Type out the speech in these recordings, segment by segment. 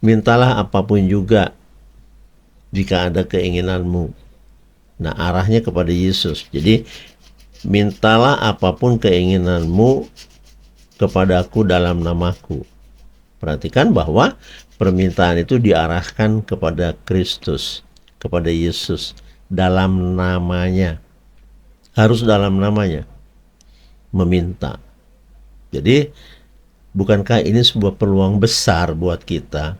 Mintalah apapun juga jika ada keinginanmu. Nah, arahnya kepada Yesus. Jadi, mintalah apapun keinginanmu kepadaku dalam namaku. Perhatikan bahwa permintaan itu diarahkan kepada Kristus, kepada Yesus, dalam namanya. Harus dalam namanya, meminta. Jadi, bukankah ini sebuah peluang besar buat kita?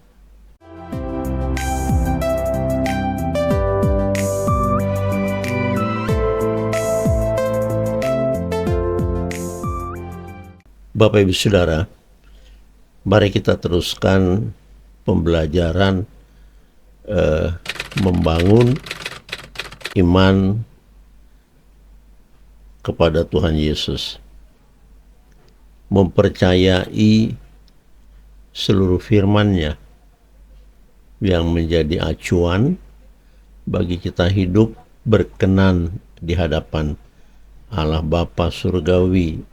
Bapak Ibu Saudara, mari kita teruskan pembelajaran membangun iman kepada Tuhan Yesus, mempercayai seluruh firman-Nya yang menjadi acuan bagi kita hidup berkenan di hadapan Allah Bapa Surgawi.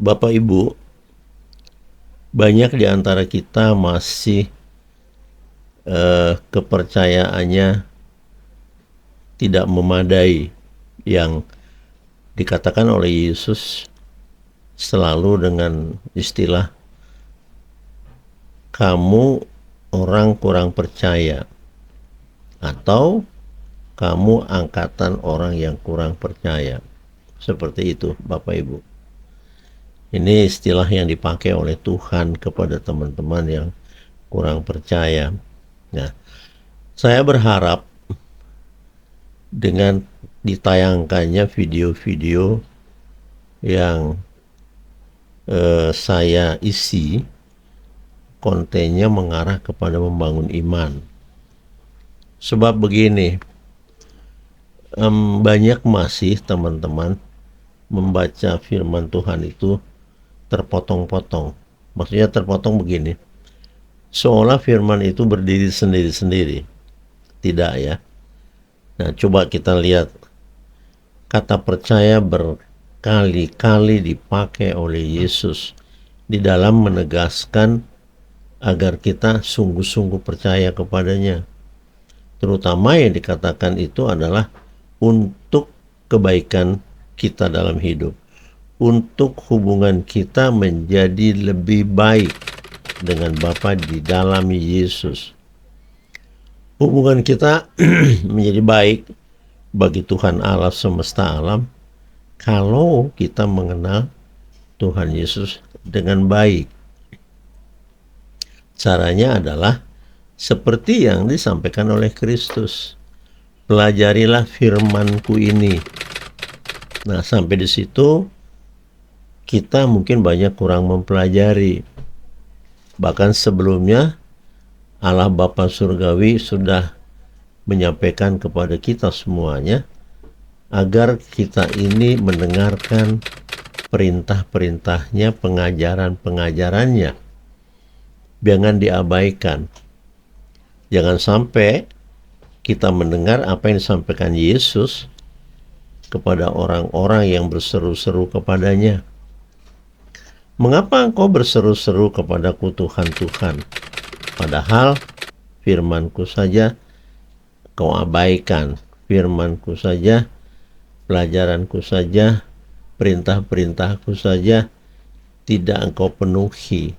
Bapak Ibu, banyak di antara kita masih kepercayaannya tidak memadai, yang dikatakan oleh Yesus selalu dengan istilah kamu orang kurang percaya, atau kamu angkatan orang yang kurang percaya. Seperti itu Bapak Ibu. Ini istilah yang dipakai oleh Tuhan kepada teman-teman yang kurang percaya. Nah, saya berharap dengan ditayangkannya video-video yang saya isi, kontennya mengarah kepada membangun iman. Sebab begini, banyak masih teman-teman membaca firman Tuhan itu terpotong-potong. Maksudnya terpotong begini, seolah firman itu berdiri sendiri-sendiri. Tidak ya. Nah, coba kita lihat, kata percaya berkali-kali dipakai oleh Yesus di dalam menegaskan agar kita sungguh-sungguh percaya kepadanya. Terutama yang dikatakan itu adalah untuk kebaikan kita dalam hidup, untuk hubungan kita menjadi lebih baik dengan Bapa di dalam Yesus. Hubungan kita menjadi baik bagi Tuhan Allah semesta alam kalau kita mengenal Tuhan Yesus dengan baik. Caranya adalah seperti yang disampaikan oleh Kristus. Pelajarilah firman-Ku ini. Nah, sampai di situ kita mungkin banyak kurang mempelajari. Bahkan sebelumnya Allah Bapa Surgawi sudah menyampaikan kepada kita semuanya agar kita ini mendengarkan perintah-perintahnya, pengajaran-pengajarannya. Jangan diabaikan. Jangan sampai kita mendengar apa yang disampaikan Yesus kepada orang-orang yang berseru-seru kepadanya. Mengapa engkau berseru-seru kepadaku Tuhan, Tuhan? Padahal firman-Ku saja kau abaikan. Firman-Ku saja, pelajaran-Ku saja, perintah-perintah-Ku saja tidak engkau penuhi,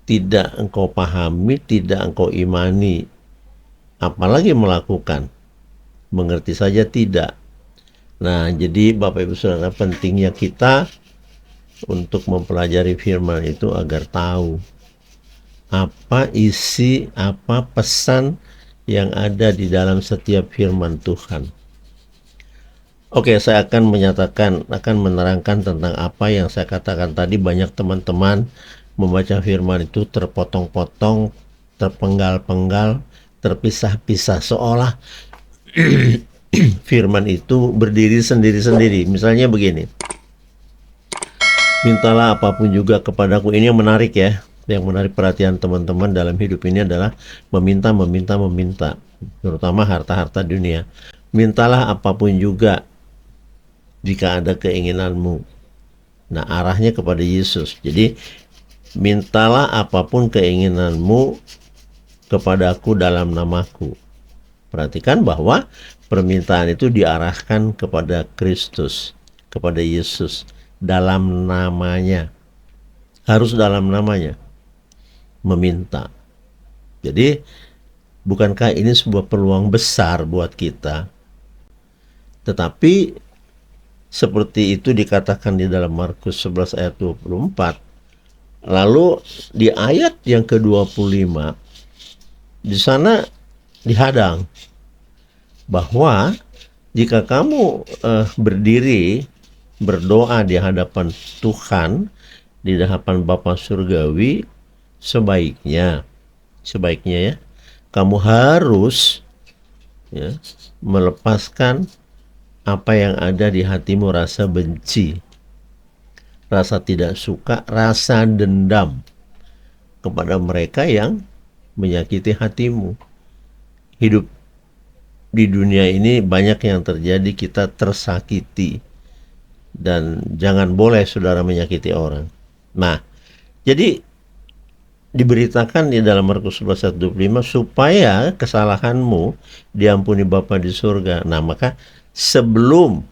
tidak engkau pahami, tidak engkau imani. Apalagi melakukan, mengerti saja tidak. Nah, jadi Bapak Ibu Saudara, pentingnya kita untuk mempelajari firman itu agar tahu apa isi, apa pesan yang ada di dalam setiap firman Tuhan. Oke, saya akan menerangkan tentang apa yang saya katakan tadi. Banyak teman-teman membaca firman itu terpotong-potong, terpenggal-penggal, terpisah-pisah, seolah firman itu berdiri sendiri-sendiri. Misalnya begini, mintalah apapun juga kepadaku. Ini yang menarik ya. Yang menarik perhatian teman-teman dalam hidup ini adalah meminta, terutama harta-harta dunia. Mintalah apapun juga jika ada keinginanmu. Nah, arahnya kepada Yesus. Jadi mintalah apapun keinginanmu kepadaku dalam namaku. Perhatikan bahwa permintaan itu diarahkan kepada Kristus, kepada Yesus, dalam namanya. Harus dalam namanya, meminta. Jadi, bukankah ini sebuah peluang besar buat kita? Tetapi, seperti itu dikatakan di dalam Markus 11 ayat 24. Lalu, di ayat yang ke-25, di sana dihadang bahwa jika kamu berdiri berdoa di hadapan Tuhan, di hadapan Bapa Surgawi, sebaiknya ya, kamu harus ya, melepaskan apa yang ada di hatimu, rasa benci, rasa tidak suka, rasa dendam kepada mereka yang menyakiti hatimu. Hidup di dunia ini banyak yang terjadi, kita tersakiti, dan jangan boleh saudara menyakiti orang. Nah, jadi diberitakan di dalam Markus 11 ayat 25 supaya kesalahanmu diampuni Bapa di surga. Nah, maka sebelum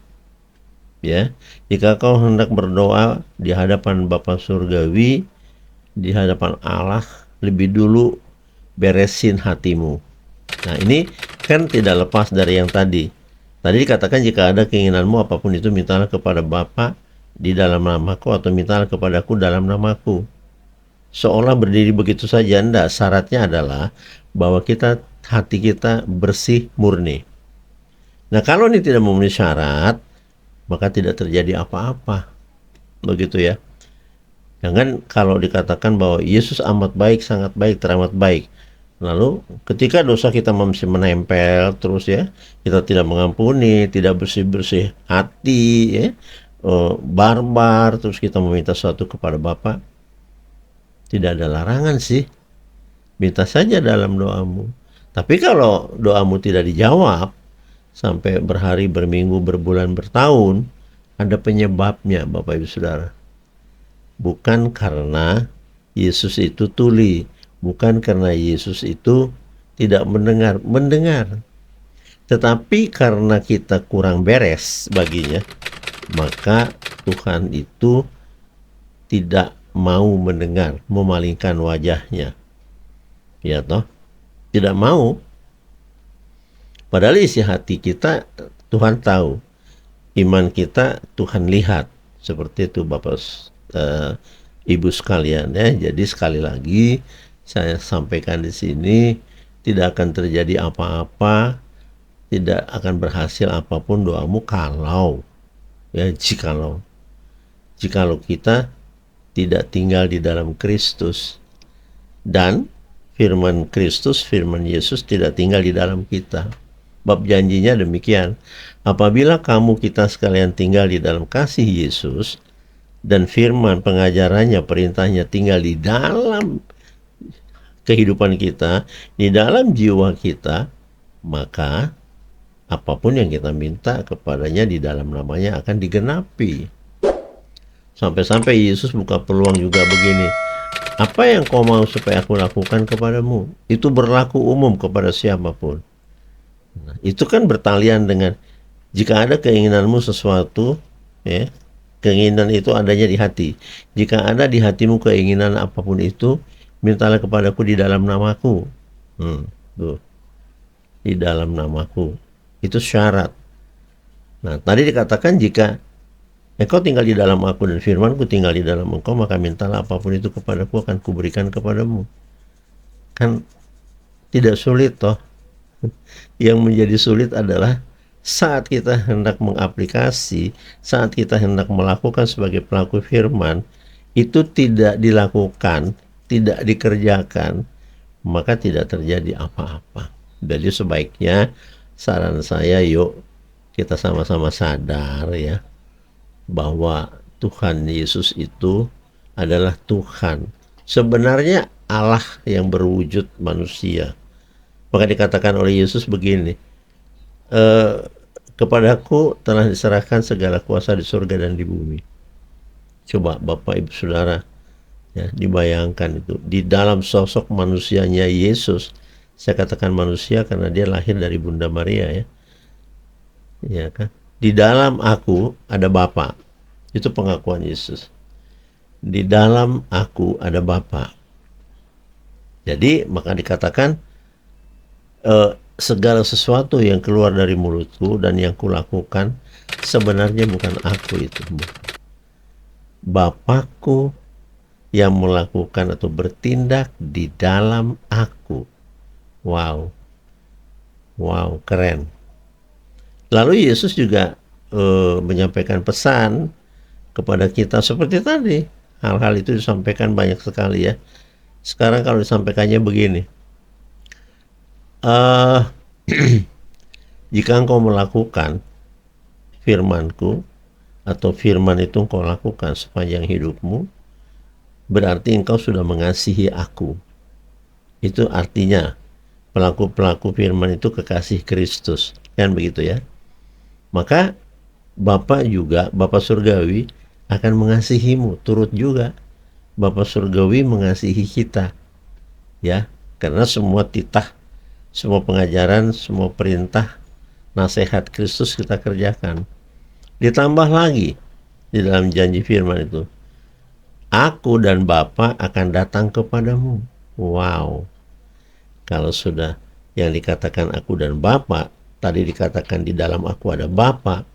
ya, jika kau hendak berdoa di hadapan Bapa Surgawi, di hadapan Allah, lebih dulu beresin hatimu. Nah, ini kan tidak lepas dari yang tadi. Tadi dikatakan jika ada keinginanmu apapun itu, mintalah kepada Bapa di dalam namaku, atau mintalah kepadaku dalam namaku. Seolah berdiri begitu saja. Enggak, syaratnya adalah bahwa hati kita bersih, murni. Nah, kalau ini tidak memenuhi syarat, maka tidak terjadi apa-apa. Begitu ya. Jangan kalau dikatakan bahwa Yesus amat baik, sangat baik, teramat baik. Lalu ketika dosa kita masih menempel terus ya, kita tidak mengampuni, tidak bersih-bersih hati ya, barbar, terus kita meminta sesuatu kepada Bapa, tidak ada larangan sih, minta saja dalam doamu. Tapi kalau doamu tidak dijawab sampai berhari, berminggu, berbulan, bertahun, ada penyebabnya Bapak Ibu Saudara. Bukan karena Yesus itu tuli, bukan karena Yesus itu tidak mendengar, tetapi karena kita kurang beres baginya, maka Tuhan itu tidak mau mendengar, memalingkan wajahnya. Ya toh? Tidak mau. Padahal isi hati kita Tuhan tahu, iman kita Tuhan lihat. Seperti itu Bapak Ibu sekalian ya. Jadi sekali lagi saya sampaikan di sini, tidak akan terjadi apa-apa, tidak akan berhasil apapun doamu kalau jikalau kita tidak tinggal di dalam Kristus, dan firman Kristus, firman Yesus tidak tinggal di dalam kita. Bab janjinya demikian, apabila kita sekalian tinggal di dalam kasih Yesus, dan firman pengajarannya, perintahnya tinggal di dalam kehidupan kita, di dalam jiwa kita, maka apapun yang kita minta kepadanya di dalam namanya akan digenapi. Sampai-sampai Yesus buka peluang juga begini, apa yang kau mau supaya aku lakukan kepadamu? Itu berlaku umum kepada siapapun. Nah, itu kan bertalian dengan jika ada keinginanmu sesuatu ya, keinginan itu adanya di hati. Jika ada di hatimu keinginan apapun itu, mintalah kepadaku di dalam namaku. Tuh. Di dalam namaku. Itu syarat. Nah, tadi dikatakan jika engkau tinggal di dalam aku dan firmanku tinggal di dalam engkau, maka mintalah apapun itu kepadaku, akan kuberikan kepadamu. Kan tidak sulit toh. Yang menjadi sulit adalah saat kita hendak mengaplikasi, saat kita hendak melakukan sebagai pelaku firman, itu tidak dilakukan, tidak dikerjakan, maka tidak terjadi apa-apa. Jadi sebaiknya saran saya, yuk kita sama-sama sadar ya, bahwa Tuhan Yesus itu adalah Tuhan. Sebenarnya Allah yang berwujud manusia. Maka dikatakan oleh Yesus begini, kepadaku telah diserahkan segala kuasa di surga dan di bumi. Coba Bapak Ibu Saudara, Ya, dibayangkan itu di dalam sosok manusianya Yesus. Saya katakan manusia karena dia lahir dari Bunda Maria, ya. Ya kan? Di dalam aku ada Bapa. Itu pengakuan Yesus. Di dalam aku ada Bapa. Jadi maka dikatakan segala sesuatu yang keluar dari mulutku dan yang kulakukan sebenarnya bukan aku itu, Bapakku yang melakukan atau bertindak di dalam aku. Wow, wow, keren. Lalu Yesus juga menyampaikan pesan kepada kita seperti tadi. Hal-hal itu disampaikan banyak sekali, ya. Sekarang kalau disampaikannya begini, jika engkau melakukan firmanku, atau firman itu engkau lakukan sepanjang hidupmu, berarti engkau sudah mengasihi aku. Itu artinya pelaku-pelaku firman itu kekasih Kristus, kan begitu, ya. Maka Bapa juga, Bapa Surgawi akan mengasihimu, turut juga Bapa Surgawi mengasihi kita, ya. Karena semua titah, semua pengajaran, semua perintah, nasihat Kristus kita kerjakan. Ditambah lagi di dalam janji firman itu, aku dan Bapa akan datang kepadamu. Wow. Kalau sudah yang dikatakan aku dan Bapa, tadi dikatakan di dalam aku ada Bapa,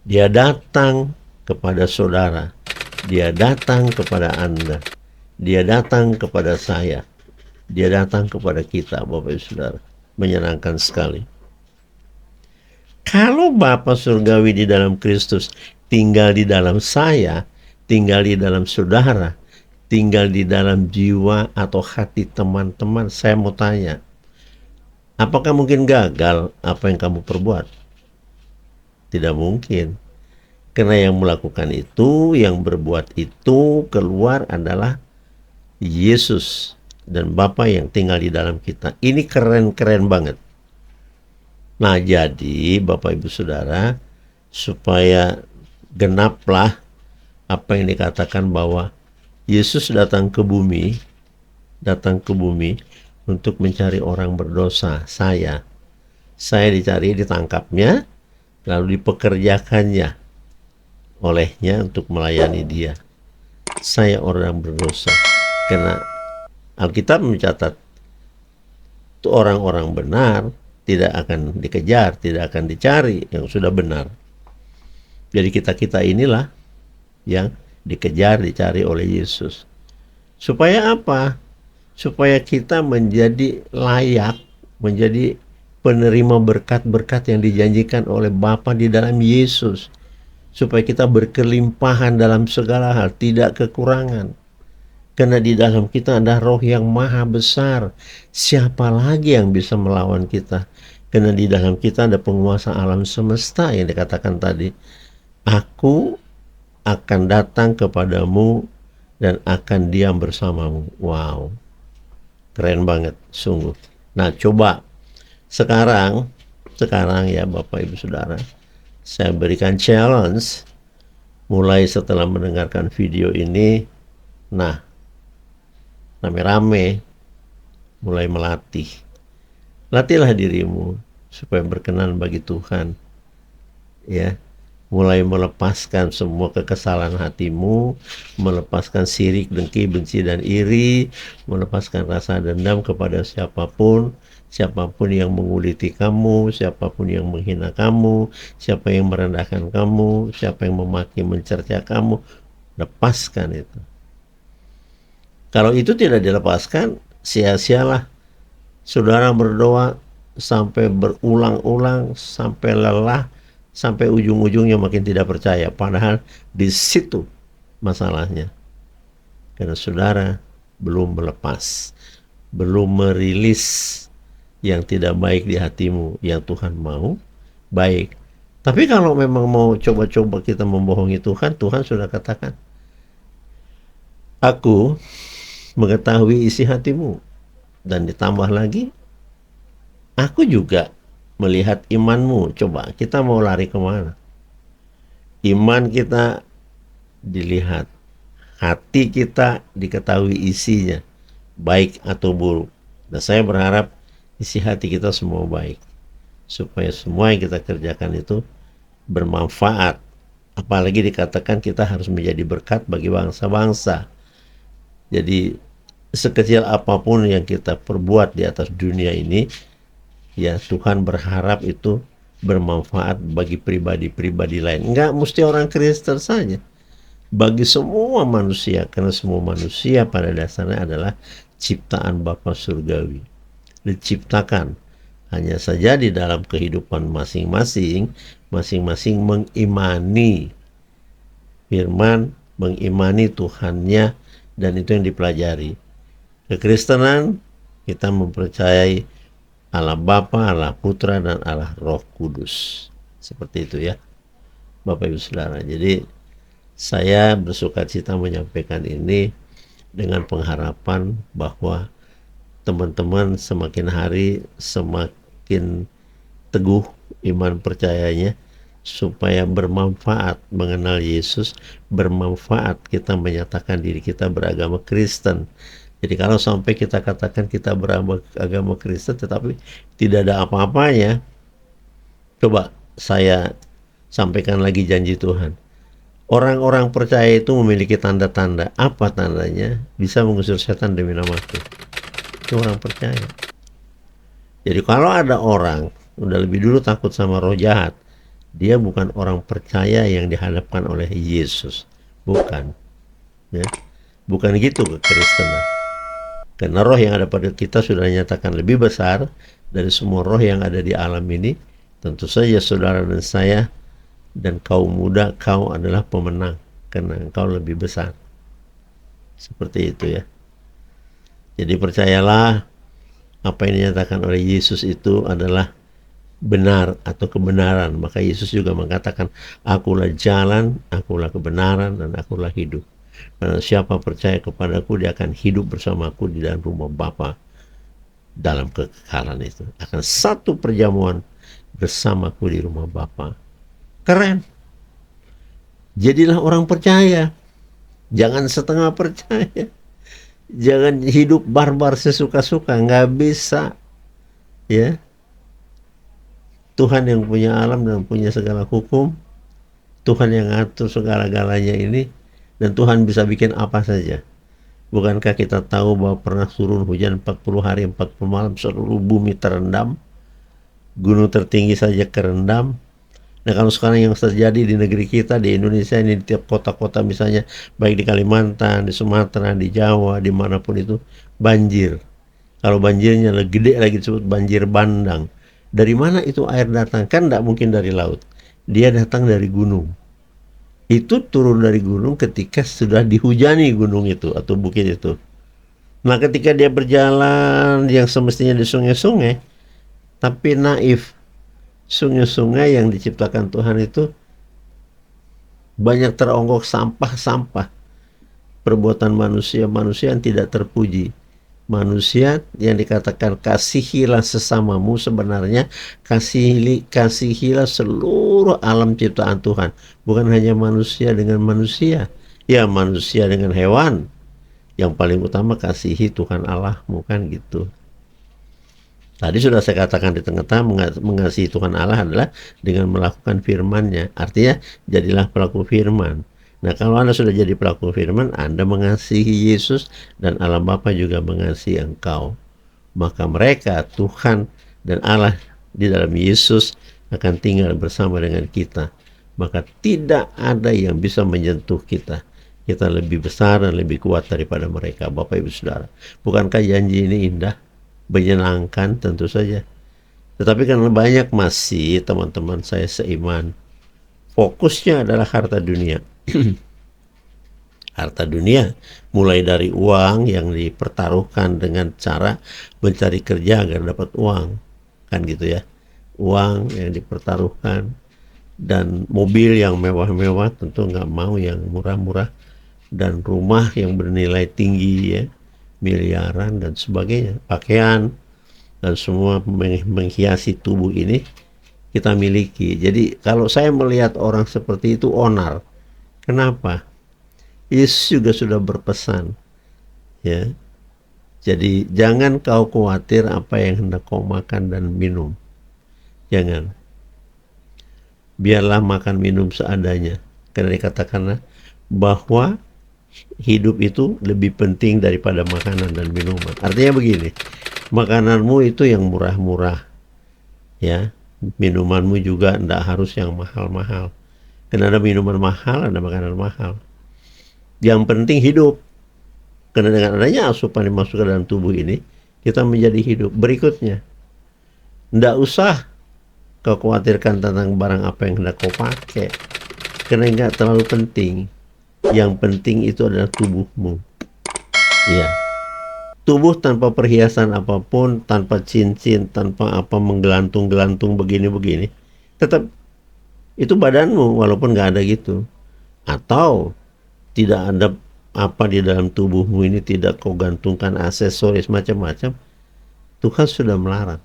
dia datang kepada saudara, dia datang kepada Anda, dia datang kepada saya, dia datang kepada kita, Bapak Ibu Saudara. Menyenangkan sekali. Kalau Bapa Surgawi di dalam Kristus tinggal di dalam saya, tinggal di dalam saudara, tinggal di dalam jiwa atau hati teman-teman, saya mau tanya, apakah mungkin gagal apa yang kamu perbuat? Tidak mungkin. Karena yang melakukan itu, yang berbuat itu keluar adalah Yesus dan Bapa yang tinggal di dalam kita. Ini keren-keren banget. Nah, jadi Bapak Ibu Saudara, supaya genaplah apa yang dikatakan bahwa Yesus datang ke bumi untuk mencari orang berdosa. Saya dicari, ditangkapnya, lalu dipekerjakannya olehnya untuk melayani dia. Saya orang berdosa. Karena Alkitab mencatat itu orang-orang benar tidak akan dikejar, tidak akan dicari, yang sudah benar. Jadi kita-kita inilah yang dikejar, dicari oleh Yesus. Supaya apa? Supaya kita menjadi layak, menjadi penerima berkat-berkat yang dijanjikan oleh Bapa di dalam Yesus. Supaya kita berkelimpahan dalam segala hal, tidak kekurangan. Karena di dalam kita ada roh yang maha besar. Siapa lagi yang bisa melawan kita? Karena di dalam kita ada penguasa alam semesta yang dikatakan tadi. Aku akan datang kepadamu dan akan diam bersamamu. Wow, keren banget, sungguh. Nah, coba sekarang ya Bapak Ibu Saudara, saya berikan challenge mulai setelah mendengarkan video ini. Nah, rame-rame mulai melatih. Latihlah dirimu supaya berkenan bagi Tuhan. Ya, mulai melepaskan semua kekesalan hatimu, melepaskan sirik, dengki, benci, dan iri, melepaskan rasa dendam kepada siapapun yang menguliti kamu, siapapun yang menghina kamu, siapa yang merendahkan kamu, siapa yang memaki, mencerca kamu. Lepaskan itu. Kalau itu tidak dilepaskan, sia-sialah saudara berdoa sampai berulang-ulang, sampai lelah, sampai ujung-ujungnya makin tidak percaya. Padahal di situ masalahnya. Karena saudara belum melepas, belum merilis yang tidak baik di hatimu, yang Tuhan mau baik. Tapi kalau memang mau coba-coba kita membohongi Tuhan, Tuhan sudah katakan, aku mengetahui isi hatimu. Dan ditambah lagi, aku juga melihat imanmu. Coba kita mau lari kemana? Iman kita dilihat, hati kita diketahui isinya, baik atau buruk. Dan saya berharap isi hati kita semua baik, supaya semua yang kita kerjakan itu bermanfaat. Apalagi dikatakan kita harus menjadi berkat bagi bangsa-bangsa. Jadi sekecil apapun yang kita perbuat di atas dunia ini, ya Tuhan berharap itu bermanfaat bagi pribadi-pribadi lain. Enggak mesti orang Kristen saja, bagi semua manusia, karena semua manusia pada dasarnya adalah ciptaan Bapa Surgawi, diciptakan. Hanya saja di dalam kehidupan masing-masing, masing-masing mengimani firman, mengimani Tuhannya, dan itu yang dipelajari. Kekristenan, kita mempercayai Allah Bapa, Allah Putra, dan Allah Roh Kudus. Seperti itu ya, Bapak Ibu Saudara. Jadi saya bersukacita menyampaikan ini dengan pengharapan bahwa teman-teman semakin hari semakin teguh iman percayanya, supaya bermanfaat mengenal Yesus, bermanfaat kita menyatakan diri kita beragama Kristen. Jadi kalau sampai kita katakan kita beragama Kristen tetapi tidak ada apa-apanya, coba saya sampaikan lagi janji Tuhan. Orang-orang percaya itu memiliki tanda-tanda. Apa tandanya? Bisa mengusir setan demi namaku. Itu orang percaya. Jadi kalau ada orang udah lebih dulu takut sama roh jahat, dia bukan orang percaya yang dihadapkan oleh Yesus. Bukan. Ya. Bukan gitu kekristenan. Karena roh yang ada pada kita sudah dinyatakan lebih besar dari semua roh yang ada di alam ini. Tentu saja saudara dan saya dan kaum muda, kau adalah pemenang karena engkau lebih besar. Seperti itu ya. Jadi percayalah, apa yang dinyatakan oleh Yesus itu adalah benar atau kebenaran. Maka Yesus juga mengatakan, akulah jalan, akulah kebenaran, dan akulah hidup. Karena siapa percaya kepadaku, dia akan hidup bersamaku di dalam rumah Bapa dalam kekekalan itu. Akan satu perjamuan bersamaku di rumah Bapa. Keren. Jadilah orang percaya. Jangan setengah percaya. Jangan hidup barbar sesuka-suka. Nggak bisa. Ya. Tuhan yang punya alam dan punya segala hukum. Tuhan yang ngatur segala-galanya ini. Dan Tuhan bisa bikin apa saja. Bukankah kita tahu bahwa pernah turun hujan 40 hari 40 malam, seluruh bumi terendam, gunung tertinggi saja kerendam. Nah kalau sekarang yang terjadi di negeri kita, di Indonesia ini, di tiap kota-kota misalnya, baik di Kalimantan, di Sumatera, di Jawa, dimanapun itu, banjir. Kalau banjirnya lebih gede lagi disebut banjir bandang. Dari mana itu air datang? Kan tidak mungkin dari laut. Dia datang dari gunung. Itu turun dari gunung ketika sudah dihujani gunung itu atau bukit itu. Nah ketika dia berjalan yang semestinya di sungai-sungai, tapi naif, sungai-sungai yang diciptakan Tuhan itu banyak teronggok sampah-sampah. Perbuatan manusia-manusia yang tidak terpuji. Manusia yang dikatakan kasihilah sesamamu, sebenarnya kasihilah seluruh alam ciptaan Tuhan. Bukan hanya manusia dengan manusia. Ya manusia dengan hewan. Yang paling utama kasihi Tuhan Allahmu, kan gitu. Tadi sudah saya katakan di tengah-tengah, mengasihi Tuhan Allah adalah dengan melakukan firman-Nya. Artinya jadilah pelaku firman. Nah kalau Anda sudah jadi pelaku firman, Anda mengasihi Yesus dan Allah Bapa juga mengasihi engkau. Maka mereka, Tuhan dan Allah di dalam Yesus akan tinggal bersama dengan kita. Maka tidak ada yang bisa menyentuh kita. Kita lebih besar dan lebih kuat daripada mereka, Bapak Ibu Saudara. Bukankah janji ini indah? Menyenangkan tentu saja. Tetapi karena banyak masih teman-teman saya seiman, fokusnya adalah harta dunia. Harta dunia, mulai dari uang yang dipertaruhkan dengan cara mencari kerja agar dapat uang, kan gitu ya. Uang yang dipertaruhkan dan mobil yang mewah-mewah, tentu nggak mau yang murah-murah, dan rumah yang bernilai tinggi ya, miliaran dan sebagainya, pakaian dan semua menghiasi tubuh ini kita miliki. Jadi kalau saya melihat orang seperti itu onar. Kenapa? Yesus juga sudah berpesan, ya. Jadi jangan kau khawatir apa yang hendak kau makan dan minum. Jangan. Biarlah makan minum seadanya. Karena dikatakanlah bahwa hidup itu lebih penting daripada makanan dan minuman. Artinya begini, makananmu itu yang murah-murah, ya. Minumanmu juga tidak harus yang mahal-mahal. Karena ada minuman mahal, ada makanan mahal. Yang penting hidup. Karena dengan adanya asupan yang masuk ke dalam tubuh ini, kita menjadi hidup. Berikutnya, tidak usah kau khawatirkan tentang barang apa yang hendak kau pakai. Karena nggak terlalu penting. Yang penting itu adalah tubuhmu. Iya. Tubuh tanpa perhiasan apapun, tanpa cincin, tanpa apa menggelantung-gelantung begini-begini, tetap itu badanmu walaupun nggak ada gitu. Atau tidak ada apa di dalam tubuhmu ini tidak kau gantungkan aksesoris macam-macam, Tuhan sudah melarang.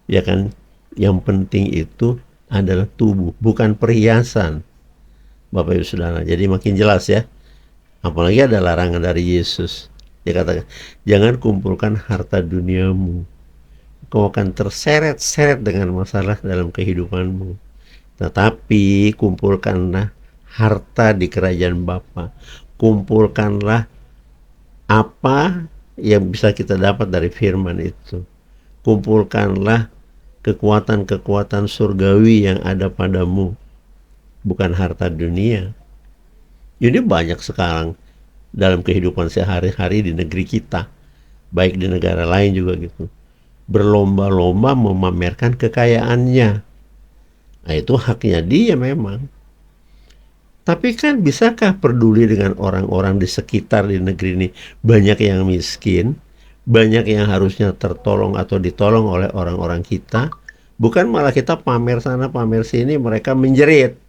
Ya kan, yang penting itu adalah tubuh, bukan perhiasan. Bapak Ibu Saudara, jadi makin jelas ya. Apalagi ada larangan dari Yesus. Dia katakan, jangan kumpulkan harta duniamu. Kau akan terseret-seret dengan masalah dalam kehidupanmu. Tetapi kumpulkanlah harta di kerajaan Bapa. Kumpulkanlah apa yang bisa kita dapat dari firman itu. Kumpulkanlah kekuatan-kekuatan surgawi yang ada padamu, bukan harta dunia. Ini banyak sekarang dalam kehidupan sehari-hari di negeri kita, baik di negara lain juga gitu. Berlomba-lomba memamerkan kekayaannya. Nah, itu haknya dia memang. Tapi kan bisakah peduli dengan orang-orang di sekitar di negeri ini? Banyak yang miskin, banyak yang harusnya tertolong atau ditolong oleh orang-orang kita. Bukan malah kita pamer sana pamer sini, mereka menjerit.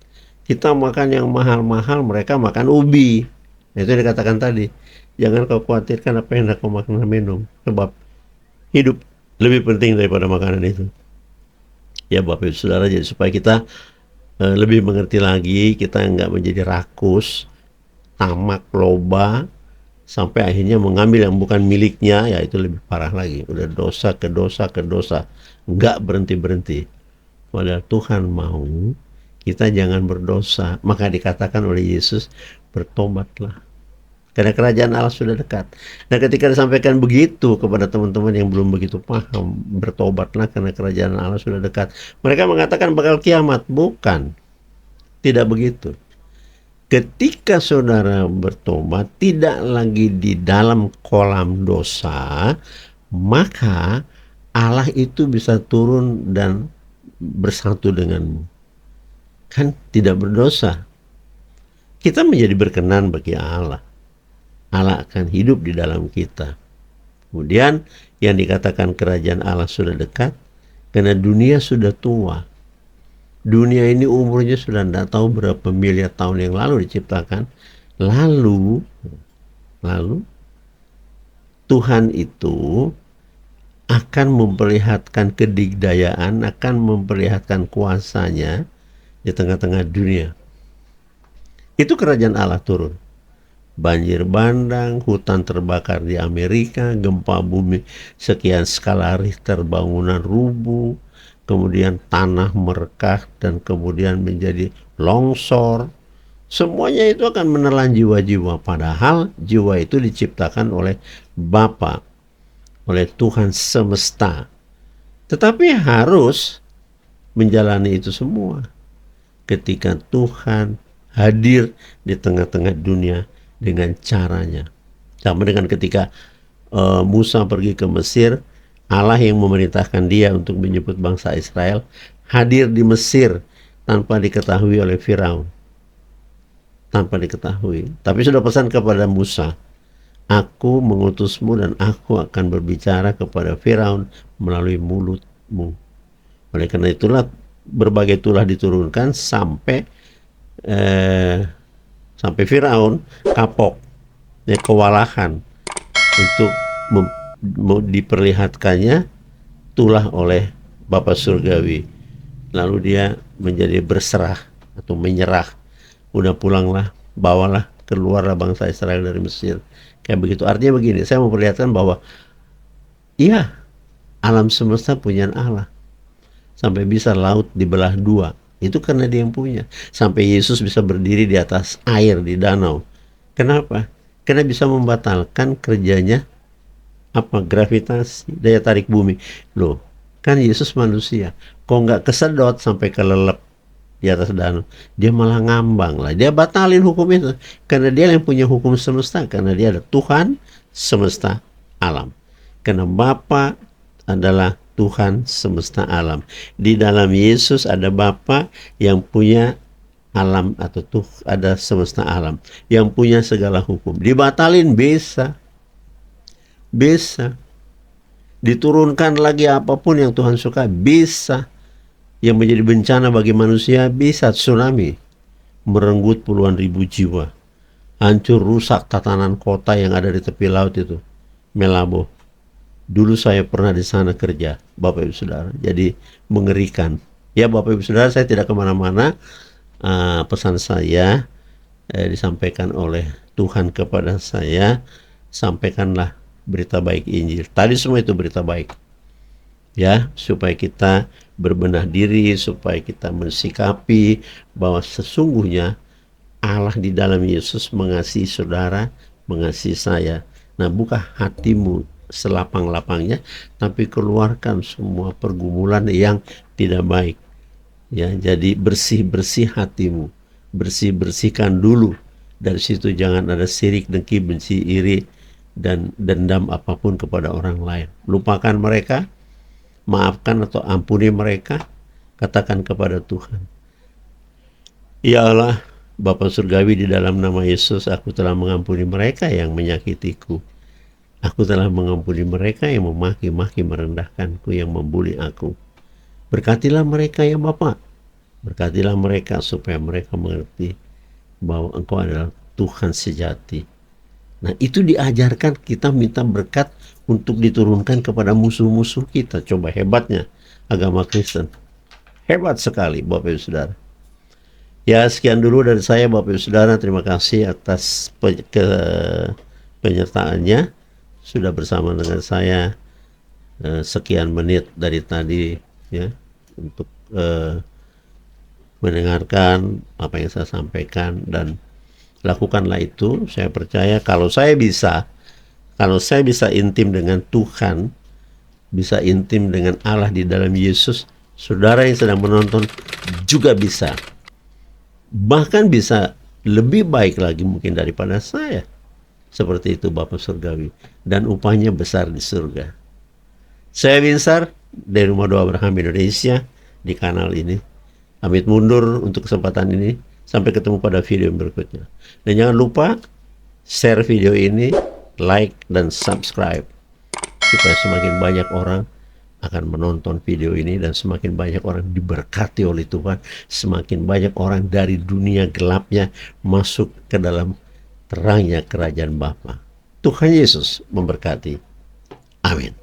Kita makan yang mahal-mahal, mereka makan ubi. Nah, itu dikatakan tadi. Jangan kau khawatirkan apa yang hendak kau makan dan minum. Sebab hidup lebih penting daripada makanan itu. Ya Bapak Ibu Saudara, jadi supaya kita lebih mengerti lagi, kita nggak menjadi rakus, tamak, loba, sampai akhirnya mengambil yang bukan miliknya, ya itu lebih parah lagi. Udah dosa ke dosa ke dosa, nggak berhenti-berhenti. Padahal Tuhan mau kita jangan berdosa. Maka dikatakan oleh Yesus, bertobatlah. Karena kerajaan Allah sudah dekat. Nah, ketika disampaikan begitu kepada teman-teman yang belum begitu paham, bertobatlah karena kerajaan Allah sudah dekat. Mereka mengatakan bakal kiamat. Bukan. Tidak begitu. Ketika saudara bertobat, tidak lagi di dalam kolam dosa, maka Allah itu bisa turun dan bersatu denganmu. Kan tidak berdosa. Kita menjadi berkenan bagi Allah. Allah akan hidup di dalam kita. Kemudian yang dikatakan kerajaan Allah sudah dekat, karena dunia sudah tua. Dunia ini umurnya sudah tidak tahu berapa miliar tahun yang lalu diciptakan. Lalu Tuhan itu akan memperlihatkan kedigdayaan, akan memperlihatkan kuasanya di tengah-tengah dunia. Itu kerajaan Allah turun. Banjir bandang, hutan terbakar di Amerika, gempa bumi sekian skala Richter, bangunan rubuh, kemudian tanah merekah dan kemudian menjadi longsor. Semuanya itu akan menelan jiwa-jiwa, padahal jiwa itu diciptakan oleh Bapa, oleh Tuhan semesta. Tetapi harus menjalani itu semua ketika Tuhan hadir di tengah-tengah dunia dengan caranya. Sama dengan ketika Musa pergi ke Mesir, Allah yang memerintahkan dia untuk menjemput bangsa Israel hadir di Mesir tanpa diketahui oleh Firaun. Tanpa diketahui. Tapi sudah pesan kepada Musa, aku mengutusmu dan aku akan berbicara kepada Firaun melalui mulutmu. Oleh karena itulah berbagai tulah diturunkan sampai Firaun kapok, ya, kewalahan untuk diperlihatkannya tulah oleh Bapa Surgawi. Lalu dia menjadi berserah atau menyerah. Udah pulanglah, bawalah keluarlah bangsa Israel dari Mesir. Kayak begitu. Artinya begini, saya mau perlihatkan bahwa iya, alam semesta punya Allah. Sampai bisa laut dibelah dua, itu karena dia yang punya. Sampai Yesus bisa berdiri di atas air di danau. Kenapa? Karena bisa membatalkan kerjanya apa, gravitasi, daya tarik bumi. Loh, kan Yesus manusia, kok nggak kesedot sampai kelelep di atas danau, dia malah ngambang lah, dia batalin hukum itu, karena dia yang punya hukum semesta, karena dia ada Tuhan semesta alam, karena Bapa adalah Tuhan semesta alam. Di dalam Yesus ada Bapa yang punya alam, atau tuh ada semesta alam yang punya segala hukum. Dibatalin bisa, bisa. Diturunkan lagi apapun yang Tuhan suka, bisa. Yang menjadi bencana bagi manusia, bisa. Tsunami merenggut puluhan ribu jiwa, hancur rusak tatanan kota yang ada di tepi laut itu, Melabo. Dulu saya pernah di sana kerja, Bapak Ibu Saudara. Jadi mengerikan. Ya Bapak Ibu Saudara, saya tidak kemana-mana. Pesan saya disampaikan oleh Tuhan kepada saya, sampaikanlah berita baik Injil. Tadi semua itu berita baik, ya, supaya kita berbenah diri, supaya kita mensikapi bahwa sesungguhnya Allah di dalam Yesus mengasihi saudara, mengasihi saya. Nah, buka hatimu selapang-lapangnya, tapi keluarkan semua pergumulan yang tidak baik. Ya, jadi bersih-bersih hatimu, bersih-bersihkan dulu. Dari situ jangan ada sirik, dengki, benci, iri, dan dendam apapun kepada orang lain. Lupakan mereka, maafkan atau ampuni mereka, katakan kepada Tuhan, ya Allah, Bapa Surgawi, di dalam nama Yesus, aku telah mengampuni mereka yang menyakitiku. Aku telah mengampuni mereka yang memaki-maki, merendahkanku, yang membuli aku. Berkatilah mereka ya Bapa. Berkatilah mereka supaya mereka mengerti bahwa Engkau adalah Tuhan sejati. Nah, itu diajarkan, kita minta berkat untuk diturunkan kepada musuh-musuh kita. Coba hebatnya agama Kristen. Hebat sekali Bapak Ibu Saudara. Ya, sekian dulu dari saya Bapak Ibu Saudara. Terima kasih atas penyertaannya. Sudah bersama dengan saya sekian menit dari tadi, ya, untuk mendengarkan apa yang saya sampaikan, dan lakukanlah itu. Saya percaya kalau saya bisa intim dengan Tuhan, bisa intim dengan Allah di dalam Yesus, saudara yang sedang menonton juga bisa. Bahkan bisa lebih baik lagi mungkin daripada saya. Seperti itu Bapak Surgawi, dan upahnya besar di surga. Saya Winsar dari Rumah Doa Abraham Indonesia di kanal ini. Pamit mundur untuk kesempatan ini. Sampai ketemu pada video berikutnya. Dan jangan lupa share video ini, like dan subscribe, supaya semakin banyak orang akan menonton video ini, dan semakin banyak orang diberkati oleh Tuhan, semakin banyak orang dari dunia gelapnya masuk ke dalam terangnya kerajaan Bapa. Tuhan Yesus memberkati. Amin.